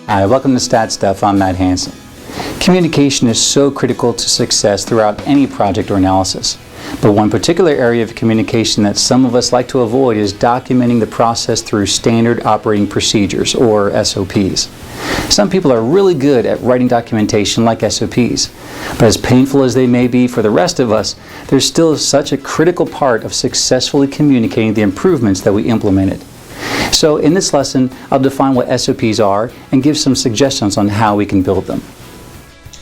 Hi, welcome to StatStuff. I'm Matt Hansen. Communication is so critical to success throughout any project or analysis. But one particular area of communication that some of us like to avoid is documenting the process through standard operating procedures, or SOPs. Some people are really good at writing documentation like SOPs, but as painful as they may be for the rest of us, they're still such a critical part of successfully communicating the improvements that we implemented. So in this lesson, I'll define what SOPs are and give some suggestions on how we can build them.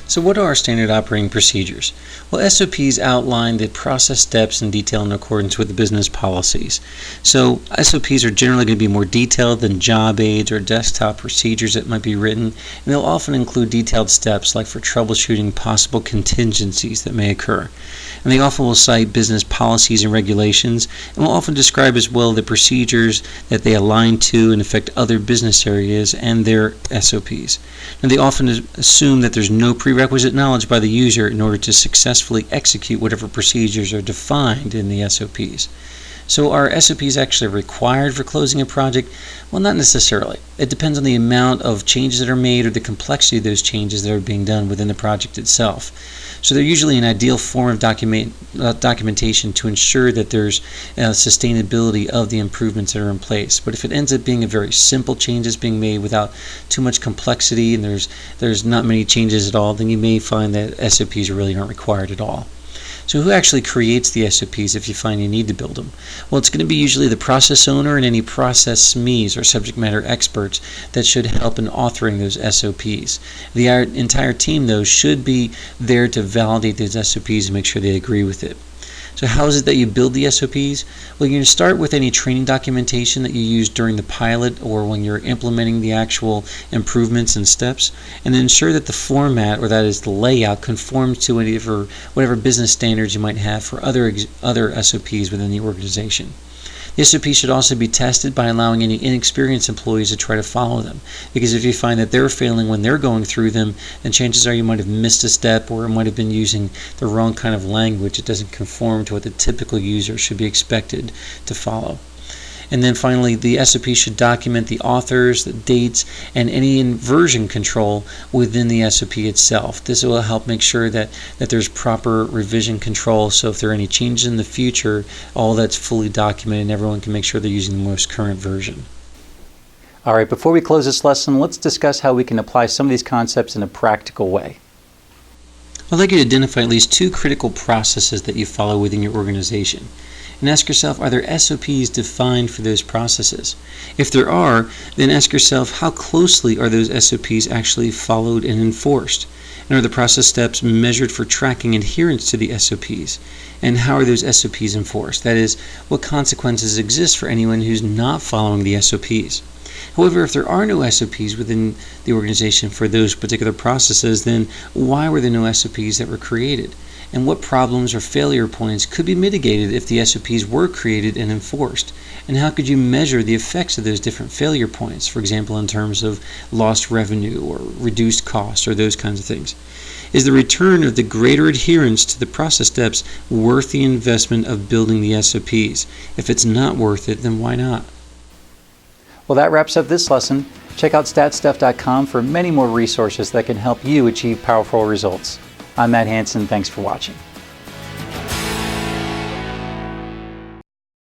So what are standard operating procedures? Well, SOPs outline the process steps in detail in accordance with the business policies. So SOPs are generally going to be more detailed than job aids or desktop procedures that might be written, and they'll often include detailed steps like for troubleshooting possible contingencies that may occur. And they often will cite business policies and regulations, and will often describe as well the procedures that they align to and affect other business areas and their SOPs. And they often assume that there's no prerequisite knowledge by the user in order to successfully execute whatever procedures are defined in the SOPs. So are SOPs actually required for closing a project? Well, not necessarily. It depends on the amount of changes that are made or the complexity of those changes that are being done within the project itself. So they're usually an ideal form of documentation to ensure that there's sustainability of the improvements that are in place. But if it ends up being a very simple changes being made without too much complexity and there's not many changes at all, then you may find that SOPs really aren't required at all. So who actually creates the SOPs if you find you need to build them? Well, it's going to be usually the process owner and any process SMEs or subject matter experts that should help in authoring those SOPs. The entire team, though, should be there to validate those SOPs and make sure they agree with it. So how is it that you build the SOPs? Well, you're going to start with any training documentation that you use during the pilot or when you're implementing the actual improvements and steps, and then ensure that the format, or that is the layout, conforms to whatever business standards you might have for other SOPs within the organization. The SOP should also be tested by allowing any inexperienced employees to try to follow them, because if you find that they're failing when they're going through them, then chances are you might have missed a step or might have been using the wrong kind of language. It doesn't conform to what the typical user should be expected to follow. And then finally, the SOP should document the authors, the dates, and any version control within the SOP itself. This will help make sure that there's proper revision control, so if there are any changes in the future, all that's fully documented and everyone can make sure they're using the most current version. All right, before we close this lesson, let's discuss how we can apply some of these concepts in a practical way. I'd like you to identify at least two critical processes that you follow within your organization. And ask yourself, are there SOPs defined for those processes? If there are, then ask yourself, how closely are those SOPs actually followed and enforced? And are the process steps measured for tracking adherence to the SOPs? And how are those SOPs enforced? That is, what consequences exist for anyone who's not following the SOPs? However, if there are no SOPs within the organization for those particular processes, then why were there no SOPs that were created? And what problems or failure points could be mitigated if the SOPs were created and enforced? And how could you measure the effects of those different failure points, for example, in terms of lost revenue or reduced costs or those kinds of things? Is the return of the greater adherence to the process steps worth the investment of building the SOPs? If it's not worth it, then why not? Well, that wraps up this lesson. Check out StatStuff.com for many more resources that can help you achieve powerful results. I'm Matt Hansen. Thanks for watching.